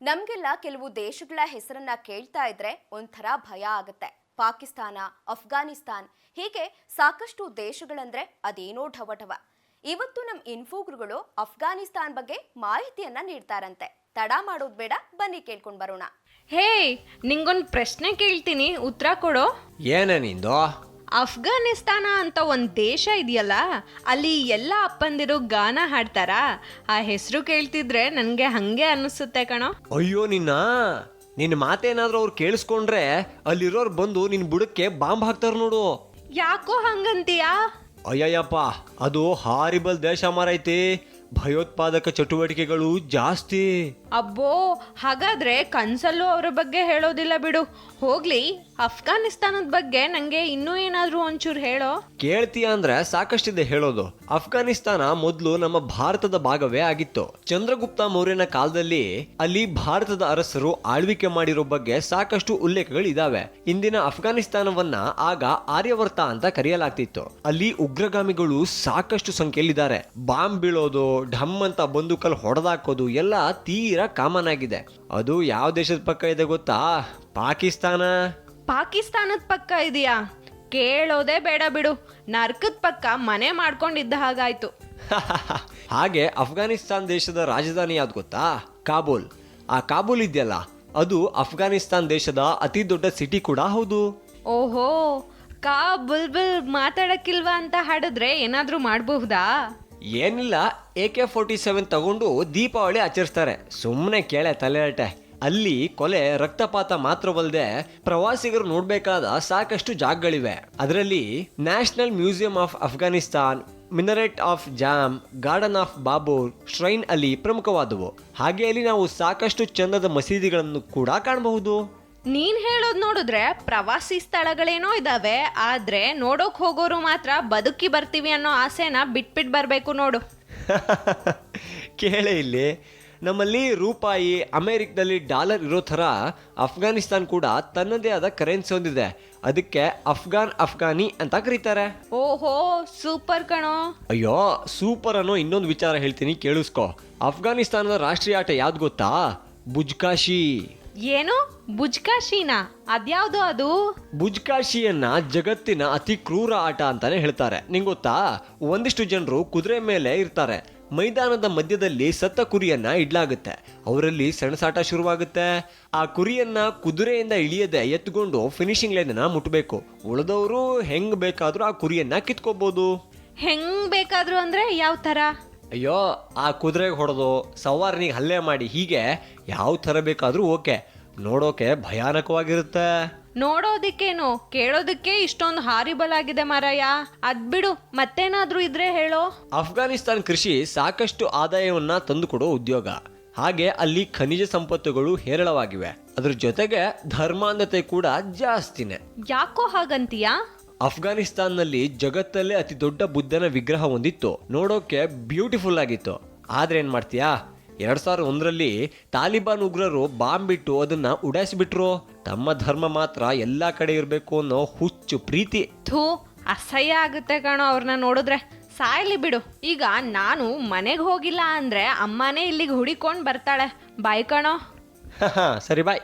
ನಮ್ಗೆಲ್ಲ ಕೆಲವು ದೇಶಗಳ ಹೆಸರನ್ನ ಕೇಳ್ತಾ ಇದ್ರೆ ಒಂಥರ ಭಯ ಆಗುತ್ತೆ. ಪಾಕಿಸ್ತಾನ, ಅಫ್ಘಾನಿಸ್ತಾನ್ ಹೀಗೆ ಸಾಕಷ್ಟು ದೇಶಗಳಂದ್ರೆ ಅದೇನೋ ಢವಢವ. ಇವತ್ತು ನಮ್ಮ ಇನ್ಫೋಗ್ರುಗಳು ಅಫ್ಘಾನಿಸ್ತಾನ್ ಬಗ್ಗೆ ಮಾಹಿತಿಯನ್ನ ನೀಡ್ತಾರಂತೆ. ತಡ ಮಾಡೋದು ಬೇಡ, ಬನ್ನಿ ಕೇಳ್ಕೊಂಡು ಬರೋಣ. ಹೇ, ನಿಂಗೊಂದು ಪ್ರಶ್ನೆ ಕೇಳ್ತೀನಿ, ಉತ್ತರ ಕೊಡೋ. ಏನ ನಿಂದು? ಅಫ್ಘಾನಿಸ್ತಾನ ಅಂತ ಒಂದು ದೇಶ ಇದೆಯಲ್ಲ, ಅಲ್ಲಿ ಎಲ್ಲ ಅಪ್ಪಂದಿರು ಗಾನ ಹಾಡ್ತಾರ. ಆ ಹೆಸರು ಕೇಳ್ತಿದ್ರೆ ನನಗೆ ಹಂಗೆ ಅನ್ನಿಸುತ್ತೆ ಕಣೋ. ಅಯ್ಯೋ ನಿನ್ನ ಮಾತೇನಾದ್ರೂ ಅವ್ರು ಕೇಳಿಸ್ಕೊಂಡ್ರೆ ಅಲ್ಲಿರೋರು ಬಂದು ನಿನ್ ಬುಡಕ್ಕೆ ಬಾಂಬ್ ಹಾಕ್ತಾರ ನೋಡು. ಯಾಕೋ ಹಂಗಂತೀಯಾ? ಅಯ್ಯಯ್ಯಪ್ಪ, ಅದು ಹಾರಿಬಲ್ ದೇಶ ಮಾರೈತಿ. ಭಯೋತ್ಪಾದಕ ಚಟುವಟಿಕೆಗಳು ಜಾಸ್ತಿ. ಅಬ್ಬೋ, ಹಾಗಾದ್ರೆ ಕನ್ಸಲ್ಲೂ ಅವರ ಬಗ್ಗೆ ಹೇಳೋದಿಲ್ಲ ಬಿಡು. ಹೋಗ್ಲಿ, ಅಫ್ಘಾನಿಸ್ತಾನದ ಬಗ್ಗೆ ನಂಗೆ ಇನ್ನೂ ಏನಾದ್ರೂ ಒಂಚೂರು ಹೇಳೋ. ಕೇಳ್ತೀಯ ಅಂದ್ರೆ ಸಾಕಷ್ಟಿದೆ ಹೇಳೋದು. ಅಫ್ಘಾನಿಸ್ತಾನ ಮೊದಲು ನಮ್ಮ ಭಾರತದ ಭಾಗವೇ ಆಗಿತ್ತು. ಚಂದ್ರಗುಪ್ತ ಮೌರ್ಯನ ಕಾಲದಲ್ಲಿ ಅಲ್ಲಿ ಭಾರತದ ಅರಸರು ಆಳ್ವಿಕೆ ಮಾಡಿರೋ ಬಗ್ಗೆ ಸಾಕಷ್ಟು ಉಲ್ಲೇಖಗಳಿದಾವೆ. ಇಂದಿನ ಅಫ್ಘಾನಿಸ್ತಾನವನ್ನ ಆಗ ಆರ್ಯವರ್ತ ಅಂತ ಕರೆಯಲಾಗ್ತಿತ್ತು. ಅಲ್ಲಿ ಉಗ್ರಗಾಮಿಗಳು ಸಾಕಷ್ಟು ಸಂಖ್ಯೆಯಲ್ಲಿದ್ದಾರೆ. ಬಾಂಬ್ ಬೀಳೋದು, ಢಮ್ ಅಂತ ಬಂದೂಕಲ್ಲಿ ಹೊಡೆದಾಕೋದು ಎಲ್ಲ ತೀರಾ ಕಾಮನ್ ಆಗಿದೆ. ಅದು ಯಾವ ದೇಶದ ಪಕ್ಕ ಇದೆ ಗೊತ್ತಾ? ಪಾಕಿಸ್ತಾನ. ಪಾಕಿಸ್ತಾನದ ಪಕ್ಕ ಇದೆಯಾ? ಕೇಳೋದೇ ಬೇಡ ಬಿಡು. ನರ್ಕದ ಪಕ್ಕ ಮನೆ ಮಾಡ್ಕೊಂಡಿದ್ದ ಹಾಗಾಯ್ತು. ಹಾಗೆ ಅಫ್ಘಾನಿಸ್ತಾನ್ ದೇಶದ ರಾಜಧಾನಿ ಯಾವ್ದು ಗೊತ್ತಾ? ಕಾಬೂಲ್. ಆ ಕಾಬೂಲ್ ಇದೆಯಲ್ಲ, ಅದು ಅಫ್ಘಾನಿಸ್ತಾನ್ ದೇಶದ ಅತಿ ದೊಡ್ಡ ಸಿಟಿ ಕೂಡ ಹೌದು. ಓಹೋ, ಕಾ ಬುಲ್ಬುಲ್ ಮಾತಾಡಕ್ಕಿಲ್ವಾ ಅಂತ ಹಾಡಿದ್ರೆ ಏನಾದ್ರೂ ಮಾಡಬಹುದಾ? ಏನಿಲ್ಲ, AK-47 ತಗೊಂಡು ದೀಪಾವಳಿ ಆಚರಿಸ್ತಾರೆ. ಸುಮ್ಮನೆ ಕೇಳೆ ತಲೆಹರಟೆ. ಅಲ್ಲಿ ಕೊಲೆ, ರಕ್ತಪಾತ ಮಾತ್ರವಲ್ಲದೆ ಪ್ರವಾಸಿಗರು ನೋಡ್ಬೇಕಾದ ಸಾಕಷ್ಟು ಜಾಗಗಳಿವೆ. ಅದರಲ್ಲಿ national museum of Afghanistan, minaret of Jam, garden of Babur, shrine ಅಲ್ಲಿ ಪ್ರಮುಖವಾದವು. ಹಾಗೆ ಅಲ್ಲಿ ನಾವು ಸಾಕಷ್ಟು ಚಂದದ ಮಸೀದಿಗಳನ್ನು ಕೂಡ ಕಾಣಬಹುದು. ನೀನ್ ಹೇಳೋದ್ ನೋಡಿದ್ರೆ ಪ್ರವಾಸಿ ಸ್ಥಳಗಳೇನೋ ಇದಾವೆ, ಆದ್ರೆ ನೋಡೋಕ್ ಹೋಗೋರು ಮಾತ್ರ ಬದುಕಿ ಬರ್ತೀವಿ ಅನ್ನೋ ಆಸೆನ ಬಿಟ್ಬಿಟ್ ಬರ್ಬೇಕು ನೋಡು. ಕೇಳೇ ಇಲ್ಲಿ, ನಮ್ಮಲ್ಲಿ ರೂಪಾಯಿ, ಅಮೆರಿಕದಲ್ಲಿ ಡಾಲರ್ ಇರೋ ಥರ ಅಫ್ಘಾನಿಸ್ತಾನ್ ಕೂಡ ತನ್ನದೇ ಆದ ಕರೆನ್ಸಿ ಹೊಂದಿದೆ. ಅದಕ್ಕೆ ಅಫ್ಘಾನಿ ಅಂತ ಕರೀತಾರೆ. ಓಹೋ, ಸೂಪರ್ ಕಣೋ. ಅಯ್ಯೋ, ಸೂಪರ್ ಅನ್ನೋ ಇನ್ನೊಂದು ವಿಚಾರ ಹೇಳ್ತೀನಿ, ಕೇಳಿಸ್ಕೊ. ಅಫ್ಘಾನಿಸ್ತಾನದ ರಾಷ್ಟ್ರೀಯ ಆಟ ಯಾವ್ದು ಗೊತ್ತಾ? ಬುಜ್ಕಾಶಿ. ಏನು ಬುಜ್ಕಾಶಿನಾ? ಅದ್ಯಾವ್ದು ಅದು? ಬುಜ್ಕಾಶಿಯನ್ನ ಜಗತ್ತಿನ ಅತಿ ಕ್ರೂರ ಆಟ ಅಂತಾನೆ ಹೇಳ್ತಾರೆ. ನಿಂಗೆ ಗೊತ್ತಾ? ಒಂದಿಷ್ಟು ಜನರು ಕುದುರೆ ಮೇಲೆ ಇರ್ತಾರೆ. ಮೈದಾನದ ಮಧ್ಯದಲ್ಲಿ ಸತ್ತ ಕುರಿಯನ್ನ ಇಡ್ಲಾಗುತ್ತೆ. ಅವರಲ್ಲಿ ಸೆಣಸಾಟ ಶುರುವಾಗುತ್ತೆ. ಆ ಕುರಿಯನ್ನ ಕುದುರೆಯಿಂದ ಇಳಿಯದೆ ಎತ್ಕೊಂಡು ಫಿನಿಶಿಂಗ್ ಲೈನ್ ಮುಟ್ಟಬೇಕು. ಉಳಿದವರು ಹೆಂಗ್ ಬೇಕಾದ್ರೂ ಆ ಕುರಿಯನ್ನ ಕಿತ್ಕೋಬಹುದು. ಹೆಂಗ್ ಬೇಕಾದ್ರೂ ಅಂದ್ರೆ ಯಾವ ತರ? ಅಯ್ಯೋ, ಆ ಕುದುರೆಗೆ ಹೊಡೆದು ಸವಾರನಿಗೆ ಹಲ್ಲೆ ಮಾಡಿ, ಹೀಗೆ ಯಾವ ಥರ ಬೇಕಾದ್ರೂ ಓಕೆ. ನೋಡೋಕೆ ಭಯಾನಕವಾಗಿರುತ್ತೆ. ನೋಡೋದಿಕ್ಕೇನು, ಕೇಳೋದಕ್ಕೆ ಇಷ್ಟೊಂದು ಹಾರಿಬಲ್ ಆಗಿದೆ ಮಾರಾಯ. ಅದ್ಬಿಡು, ಮತ್ತೇನಾದ್ರೂ ಇದ್ರೆ ಹೇಳೋ. ಅಫ್ಘಾನಿಸ್ತಾನ್ ಕೃಷಿ ಸಾಕಷ್ಟು ಆದಾಯವನ್ನ ತಂದುಕೊಡೋ ಉದ್ಯೋಗ. ಹಾಗೆ ಅಲ್ಲಿ ಖನಿಜ ಸಂಪತ್ತುಗಳು ಹೇರಳವಾಗಿವೆ. ಅದ್ರ ಜೊತೆಗೆ ಧರ್ಮಾಂಧತೆ ಕೂಡ ಜಾಸ್ತಿನೇ. ಯಾಕೋ ಹಾಗಂತೀಯಾ? ಅಫ್ಘಾನಿಸ್ತಾನ್ನಲ್ಲಿ ಜಗತ್ತಲ್ಲೇ ಅತಿ ದೊಡ್ಡ ಬುದ್ಧನ ವಿಗ್ರಹ ಹೊಂದಿತ್ತು. ನೋಡೋಕೆ ಬ್ಯೂಟಿಫುಲ್ ಆಗಿತ್ತು. ಆದ್ರೆ ಏನ್ ಮಾಡ್ತೀಯಾ, 2001ರಲ್ಲಿ ತಾಲಿಬಾನ್ ಉಗ್ರರು ಬಾಂಬ್ ಬಿಟ್ಟು ಅದನ್ನ ಉಡಾಯಿಸಿಬಿಟ್ರು. ತಮ್ಮ ಧರ್ಮ ಮಾತ್ರ ಎಲ್ಲಾ ಕಡೆ ಇರಬೇಕು ಅನ್ನೋ ಹುಚ್ಚು ಪ್ರೀತಿ. ಥೂ, ಅಸಹ್ಯ ಆಗುತ್ತೆ ಕಣೋ ಅವ್ರನ್ನ ನೋಡಿದ್ರೆ. ಸಾಯ್ಲಿ ಬಿಡು. ಈಗ ನಾನು ಮನೆಗೆ ಹೋಗಿಲ್ಲ ಅಂದ್ರೆ ಅಮ್ಮನೇ ಇಲ್ಲಿಗೆ ಹುಡಿಕೊಂಡು ಬರ್ತಾಳೆ. ಬಾಯ್ ಕಣೋ. ಸರಿ, ಬಾಯ್.